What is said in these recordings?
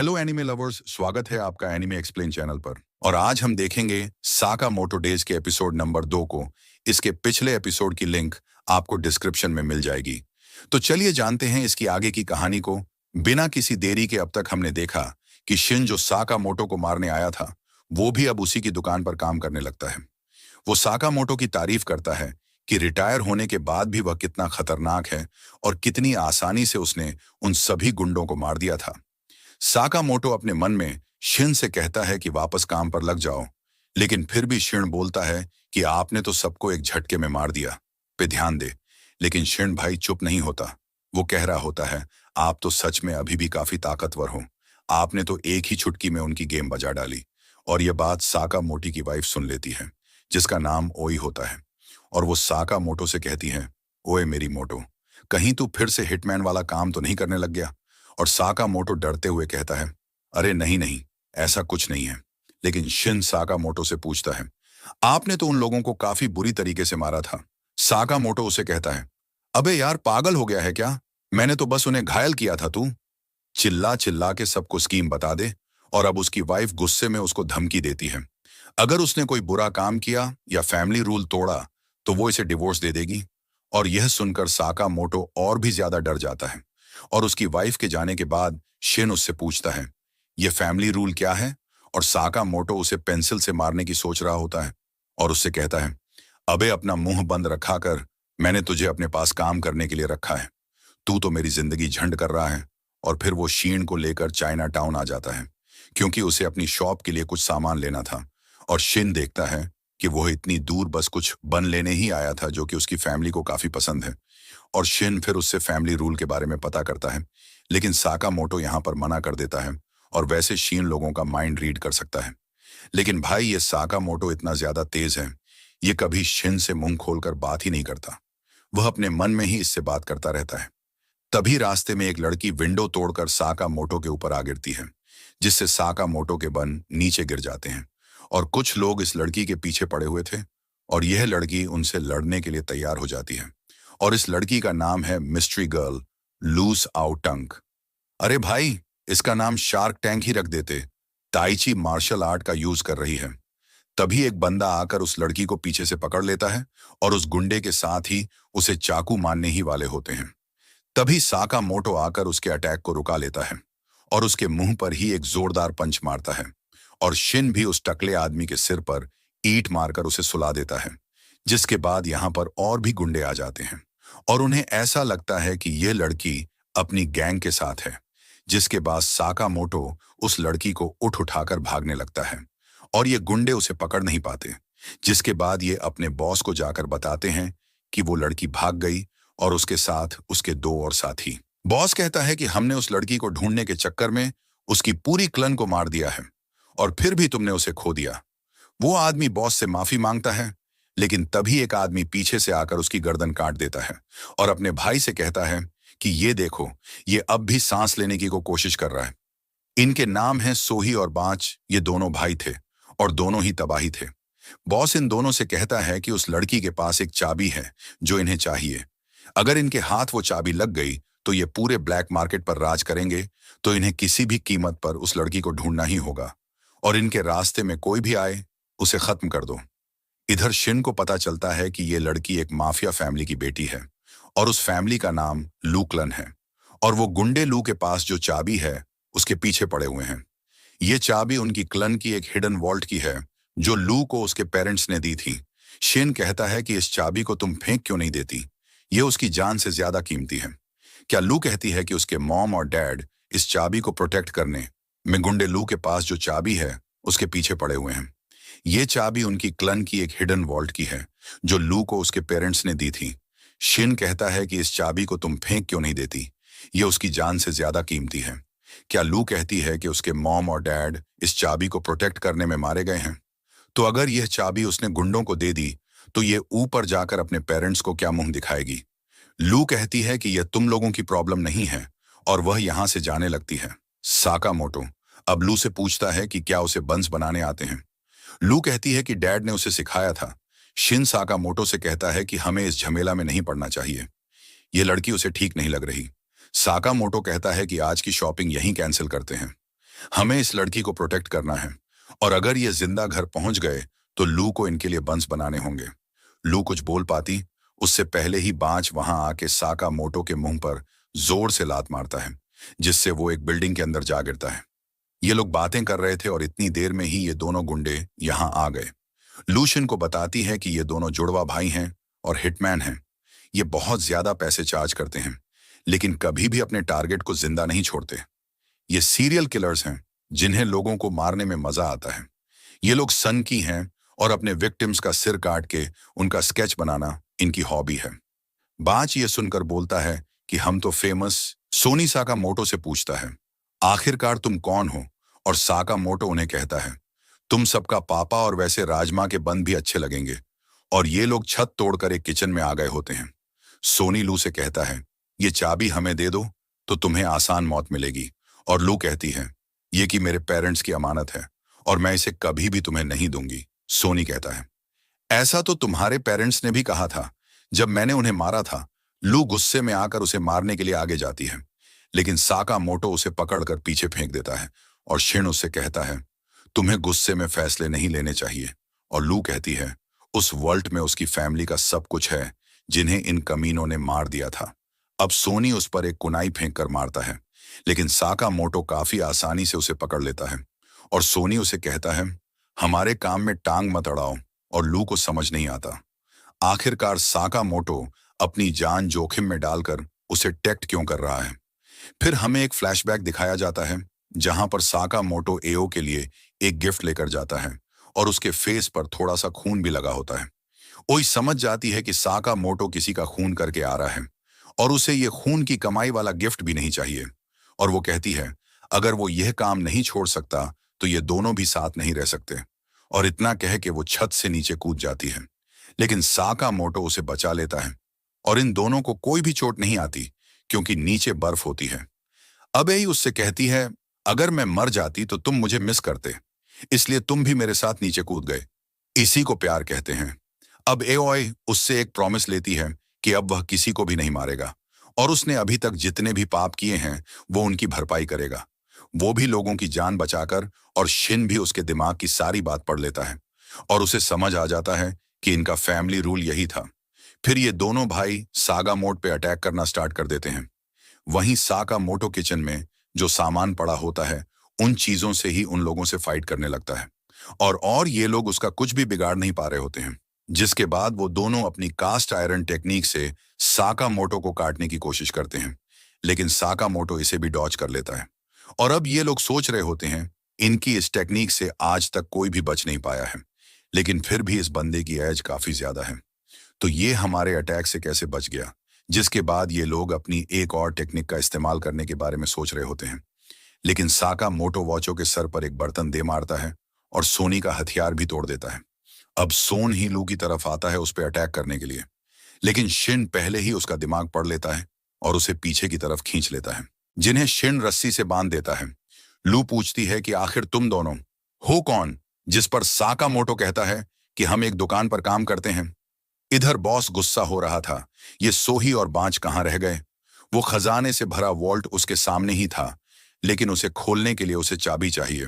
Hello anime lovers, स्वागत है आपका एनिमे एक्सप्लेन चैनल पर। और आज हम देखेंगे साकामोटो डेज के एपिसोड नंबर 2 को। इसके पिछले एपिसोड की लिंक आपको डिस्क्रिप्शन में मिल जाएगी। तो चलिए जानते हैं इसकी आगे की कहानी को। बिना किसी देरी के अब तक हमने देखा कि शिन जो साकामोटो को मारने आया था, वो भी अब उसी की दुकान पर काम करने लगता है। वो साकामोटो की तारीफ करता है कि रिटायर होने के बाद भी वह कितना खतरनाक है और कितनी आसानी से उसने उन सभी गुंडों को मार दिया था। साकामोटो अपने मन में शिन से कहता है कि वापस काम पर लग जाओ, लेकिन फिर भी शिन बोलता है कि आपने तो सबको एक झटके में मार दिया, पे ध्यान दे। लेकिन शिन भाई चुप नहीं होता। वो कह रहा होता है, आप तो सच में अभी भी काफी ताकतवर हो। आपने तो एक ही चुटकी में उनकी गेम बजा डाली। और यह बात साकामोटो की वाइफ सुन लेती है, जिसका नाम ओई होता है। और वो साकामोटो से कहती है, ओए मेरी मोटो, कहीं तू फिर से हिटमैन वाला काम तो नहीं करने लग गया। और साकामोटो डरते हुए कहता है, अरे नहीं नहीं, ऐसा कुछ नहीं है। लेकिन शिन साकामोटो से पूछता है, आपने तो उन लोगों को काफी बुरी तरीके से मारा था। साकामोटो उसे कहता है, अबे यार पागल हो गया है क्या? मैंने तो बस उन्हें घायल किया था। तू चिल्ला चिल्ला के सबको स्कीम बता दे। और अब उसकी वाइफ गुस्से में उसको धमकी देती है, अगर उसने कोई बुरा काम किया या फैमिली रूल तोड़ा तो वो इसे डिवोर्स दे देगी। और यह सुनकर साकामोटो और भी ज्यादा डर जाता है। और उसकी वाइफ के जाने के बाद शिन उससे पूछता है, यह फैमिली रूल क्या है? और साकामोटो उसे पेंसिल से मारने की सोच रहा होता है और उससे कहता है, अबे अपना मुंह बंद रखा कर, मैंने तुझे अपने पास काम करने के लिए रखा है। तू तो मेरी जिंदगी झंड कर रहा है। और फिर वो शीन को लेकर चाइना टाउन आ जाता है, क्योंकि उसे अपनी शॉप के लिए कुछ सामान लेना था। और शिन देखता है कि वह इतनी दूर बस कुछ बन लेने ही आया था, जो कि उसकी फैमिली को काफी पसंद है। और शिन फिर उससे फैमिली रूल के बारे में पता करता है, लेकिन साकामोटो यहाँ पर मना कर देता है। और वैसे शिन लोगों का माइंड रीड कर सकता है। लेकिन भाई ये साकामोटो इतना ज्यादा तेज है, ये कभी शिन से मुंह खोलकर बात ही नहीं करता। वह अपने मन में ही इससे बात करता रहता है। तभी रास्ते में एक लड़की विंडो तोड़कर साकामोटो के ऊपर आ गिरती है, जिससे साकामोटो के बन नीचे गिर जाते हैं। और कुछ लोग इस लड़की के पीछे पड़े हुए थे। और यह लड़की उनसे लड़ने के लिए तैयार हो जाती है। और इस लड़की का नाम है मिस्ट्री गर्ल लूस आउट टंक। अरे भाई, इसका नाम शार्क टैंक ही रख देते। ताइची मार्शल आर्ट का यूज कर रही है। तभी एक बंदा आकर उस लड़की को पीछे से पकड़ लेता है और उस गुंडे के साथ ही उसे चाकू मारने ही वाले होते हैं। तभी साकामोटो आकर उसके अटैक को रुका लेता है और उसके मुंह पर ही एक जोरदार पंच मारता है। और शिन भी उस टकले आदमी के सिर पर ईंट मारकर उसे सुला देता है। जिसके बाद यहाँ पर और भी गुंडे आ जाते हैं और उन्हें ऐसा लगता है कि ये लड़की अपनी गैंग के साथ है। जिसके बाद साकामोटो उस लड़की को उठाकर भागने लगता है और ये गुंडे उसे पकड़ नहीं पाते। जिसके बाद ये अपने बॉस को जाकर बताते हैं कि वो लड़की भाग गई और उसके साथ उसके 2 और साथी। बॉस कहता है कि हमने उस लड़की को ढूंढने के चक्कर में उसकी पूरी क्लन को मार दिया है और फिर भी तुमने उसे खो दिया। वो आदमी बॉस से माफी मांगता है, लेकिन तभी एक आदमी पीछे से आकर उसकी गर्दन काट देता है और अपने भाई से कहता है कि ये देखो, ये अब भी सांस लेने की को कोशिश कर रहा है। इनके नाम हैं सोही और बांच। ये दोनों भाई थे और दोनों ही तबाही थे। बॉस इन दोनों से कहता है कि उस लड़की के पास एक चाबी है जो इन्हें चाहिए। अगर इनके हाथ वो चाबी लग गई तो ये पूरे ब्लैक मार्केट पर राज करेंगे। तो इन्हें किसी भी कीमत पर उस लड़की को ढूंढना ही होगा और इनके रास्ते में कोई भी आए उसे खत्म कर दो। इधर शिन को पता चलता है कि ये लड़की एक माफिया फैमिली की बेटी है और उस फैमिली का नाम लू क्लन है। और वो गुंडे लू के पास जो चाबी है उसके पीछे पड़े हुए हैं। ये चाबी उनकी क्लन की एक हिडन वॉल्ट की है जो लू को उसके पेरेंट्स ने दी थी। शिन कहता है कि इस चाबी को तुम फेंक क्यों नहीं देती, ये उसकी जान से ज्यादा कीमती है। क्या लू कहती है कि उसके मॉम और डैड इस चाबी को प्रोटेक्ट करने में गुंडे लू के पास जो चाबी है उसके पीछे पड़े हुए हैं। ये चाबी उनकी क्लन की एक हिडन वॉल्ट की है जो लू को उसके पेरेंट्स ने दी थी। शिन कहता है कि इस चाबी को तुम फेंक क्यों नहीं देती, ये उसकी जान से ज्यादा कीमती है। क्या लू कहती है कि उसके मॉम और डैड इस चाबी को प्रोटेक्ट करने में मारे गए हैं? तो अगर यह चाबी उसने गुंडों को दे दी तो ये ऊपर जाकर अपने पेरेंट्स को क्या मुंह दिखाएगी? लू कहती है कि यह तुम लोगों की प्रॉब्लम नहीं है और वह यहां से जाने लगती है। साकामोटो अब लू से पूछता है कि क्या उसे बंस बनाने आते हैं। लू कहती है कि डैड ने उसे सिखाया था। शिन साकामोटो से कहता है कि हमें इस झमेला में नहीं पड़ना चाहिए, ये लड़की उसे ठीक नहीं लग रही। साकामोटो कहता है कि आज की शॉपिंग यहीं कैंसिल करते हैं। हमें इस लड़की को प्रोटेक्ट करना है, और अगर ये जिंदा घर पहुंच गए तो लू को इनके लिए बंस बनाने होंगे। लू कुछ बोल पाती उससे पहले ही बाज वहां आके साका मोटो के मुंह पर जोर से लात मारता है, जिससे वो एक बिल्डिंग के अंदर जा गिरता है। ये लोग बातें कर रहे थे और इतनी देर में ही ये दोनों गुंडे यहाँ आ गए। लूशियन को बताती है कि ये दोनों जुड़वा भाई हैं और हिटमैन हैं। ये बहुत ज्यादा पैसे चार्ज करते हैं, लेकिन कभी भी अपने टारगेट को जिंदा नहीं छोड़ते। ये सीरियल किलर्स हैं जिन्हें लोगों को मारने में मजा आता है। ये लोग सनकी हैं और अपने विक्टिम्स का सिर काट के उनका स्केच बनाना इनकी हॉबी है। बाच ये सुनकर बोलता है कि हम तो फेमस। सोनी साका मोटो से पूछता है, आखिरकार तुम कौन हो? और साका मोटो उन्हें कहता है, तुम सबका पापा और वैसे राजमा के बंद भी अच्छे लगेंगे। और ये लोग छत तोड़कर एक किचन में आ गए होते हैं। सोनी लू से कहता है, ये चाबी हमें दे दो तो तुम्हें आसान मौत मिलेगी। और लू कहती है, ये कि मेरे पेरेंट्स की अमानत है और मैं इसे कभी भी तुम्हें नहीं दूंगी। सोनी कहता है, ऐसा तो तुम्हारे पेरेंट्स ने भी कहा था जब मैंने उन्हें मारा था। लू गुस्से में आकर उसे मारने के लिए आगे जाती है, लेकिन साका मोटो उसे पकड़कर पीछे फेंक देता है और शिन उससे कहता है, तुम्हें गुस्से में फैसले नहीं लेने चाहिए। और लू कहती है, उस वर्ल्ड में उसकी फैमिली का सब कुछ है जिन्हें इन कमीनों ने मार दिया था। अब सोनी उस पर एक कुनाई फेंक कर मारता है, लेकिन साका मोटो काफी आसानी से उसे पकड़ लेता है और सोनी उसे कहता है, हमारे काम में टांग मत अड़ाओ। और लू को समझ नहीं आता आखिरकार साका मोटो अपनी जान जोखिम में डालकर उसे टेक्ट क्यों कर रहा है। फिर हमें एक फ्लैशबैक दिखाया जाता है जहां पर साका मोटो एओ के लिए एक गिफ्ट लेकर जाता है और उसके फेस पर थोड़ा सा खून भी लगा होता है। ओई समझ जाती है कि साका मोटो किसी का खून करके आ रहा है और उसे ये खून की कमाई वाला गिफ्ट भी नहीं चाहिए। और वो कहती है, अगर वो यह काम नहीं छोड़ सकता तो ये दोनों भी साथ नहीं रह सकते। और इतना कह के वो छत से नीचे कूद जाती है, लेकिन साका मोटो उसे बचा लेता है और इन दोनों को कोई भी चोट नहीं आती क्योंकि नीचे बर्फ होती है। अब यही उससे कहती है, अगर मैं मर जाती तो तुम मुझे मिस करते, इसलिए तुम भी मेरे साथ नीचे कूद गए। इसी को प्यार कहते हैं। अब एओय उससे एक प्रॉमिस लेती है कि अब वह किसी को भी नहीं मारेगा और उसने अभी तक जितने भी पाप किए हैं वो उनकी भरपाई करेगा, वो भी लोगों की जान बचाकर। और शिन भी उसके दिमाग की सारी बात पढ़ लेता है और उसे समझ आ जाता है कि इनका फैमिली रूल यही था। फिर ये दोनों भाई सागा मोड पे अटैक करना स्टार्ट कर देते हैं। वहीं साका मोटो किचन में जो सामान पड़ा होता है उन चीजों से ही उन लोगों से फाइट करने लगता है और ये लोग उसका कुछ भी बिगाड़ नहीं पा रहे होते हैं। जिसके बाद वो दोनों अपनी कास्ट आयरन टेक्निक से साका मोटो को काटने की कोशिश करते हैं, लेकिन साका मोटो इसे भी डॉज कर लेता है। और अब ये लोग सोच रहे होते हैं, इनकी इस टेक्निक से आज तक कोई भी बच नहीं पाया है, लेकिन फिर भी इस बंदे की एज काफी ज्यादा है, तो ये हमारे अटैक से कैसे बच गया। जिसके बाद ये लोग अपनी एक और टेक्निक का इस्तेमाल करने के बारे में सोच रहे होते हैं, लेकिन साका मोटो वॉचो के सर पर एक बर्तन दे मारता है और सोनी का हथियार भी तोड़ देता है। अब सोन ही लू की तरफ आता है उस पर अटैक करने के लिए, लेकिन शिन पहले ही उसका दिमाग पढ़ लेता है और उसे पीछे की तरफ खींच लेता है, जिन्हें शिन रस्सी से बांध देता है। लू पूछती है कि आखिर तुम दोनों हो कौन? जिस पर साका मोटो कहता है कि हम एक दुकान पर काम करते हैं। इधर बॉस गुस्सा हो रहा था, ये सोही और बांच कहाँ रह गए। वो खजाने से भरा वॉल्ट उसके सामने ही था, लेकिन उसे खोलने के लिए उसे चाबी चाहिए।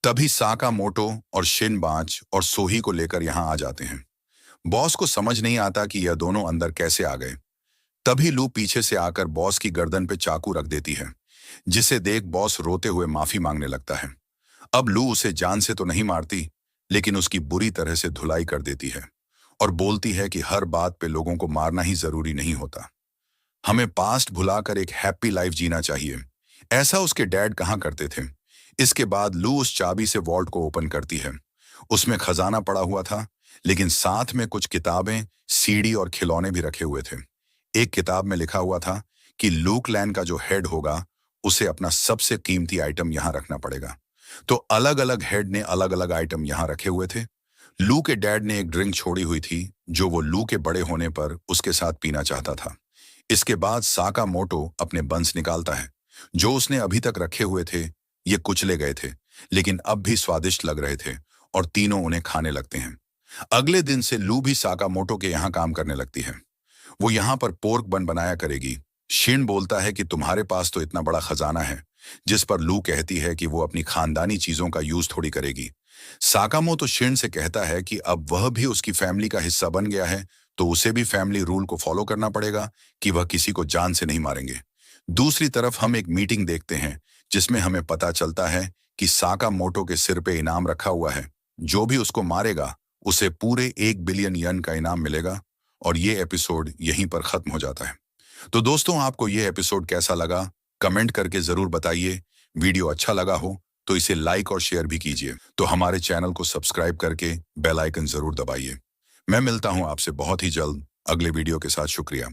तभी साका मोटो और शिन बांच और सोही को लेकर यहाँ आ जाते हैं। बॉस को समझ नहीं आता कि यह दोनों अंदर कैसे आ गए। तभी लू पीछे से आकर बॉस की गर्दन पे चाकू रख देती है, जिसे देख बॉस रोते हुए माफी मांगने लगता है। अब लू उसे जान से तो नहीं मारती, लेकिन उसकी बुरी तरह से धुलाई कर देती है और बोलती है कि हर बात पे लोगों को मारना ही जरूरी नहीं होता। हमें पास्ट भुलाकर एक हैप्पी लाइफ जीना चाहिए। ऐसा उसके डैड कहाँ करते थे। इसके बाद लू उस चाबी से वॉल्ट को ओपन करती है। उसमें खजाना पड़ा हुआ था, लेकिन साथ में कुछ किताबें, सीडी और खिलौने भी रखे हुए थे। एक किताब में लिखा हुआ था कि लूक लैन का जो हेड होगा उसे अपना सबसे कीमती आइटम यहाँ रखना पड़ेगा। तो अलग अलग हेड ने अलग अलग आइटम यहाँ रखे हुए थे। लू के डैड ने एक ड्रिंक छोड़ी हुई थी जो वो लू के बड़े होने पर उसके साथ पीना चाहता था। इसके बाद साका मोटो अपने बंस निकालता है जो उसने अभी तक रखे हुए थे। ये कुचले गए थे, लेकिन अब भी स्वादिष्ट लग रहे थे और तीनों उन्हें खाने लगते हैं। अगले दिन से लू भी साका मोटो के यहाँ काम करने लगती है। वो यहाँ पर पोर्क बन बनाया करेगी। शिन बोलता है कि तुम्हारे पास तो इतना बड़ा खजाना है, जिस पर लू कहती है कि वो अपनी खानदानी चीजों का यूज थोड़ी करेगी। साकामोतो शिन से कहता है कि अब वह भी उसकी फैमिली का हिस्सा बन गया है, तो उसे भी फैमिली रूल को फॉलो करना पड़ेगा कि वह किसी को जान से नहीं मारेंगे। दूसरी तरफ हम एक मीटिंग देखते हैं जिसमें हमें पता चलता है कि साकामोटो के सिर पे इनाम रखा हुआ है। जो भी उसको मारेगा उसे पूरे 1 बिलियन येन का इनाम मिलेगा। और ये एपिसोड यहीं पर खत्म हो जाता है। तो दोस्तों, आपको ये एपिसोड कैसा लगा कमेंट करके जरूर बताइए। वीडियो अच्छा लगा हो तो इसे लाइक और शेयर भी कीजिए। तो हमारे चैनल को सब्सक्राइब करके बेल आइकन जरूर दबाइए। मैं मिलता हूं आपसे बहुत ही जल्द अगले वीडियो के साथ। शुक्रिया।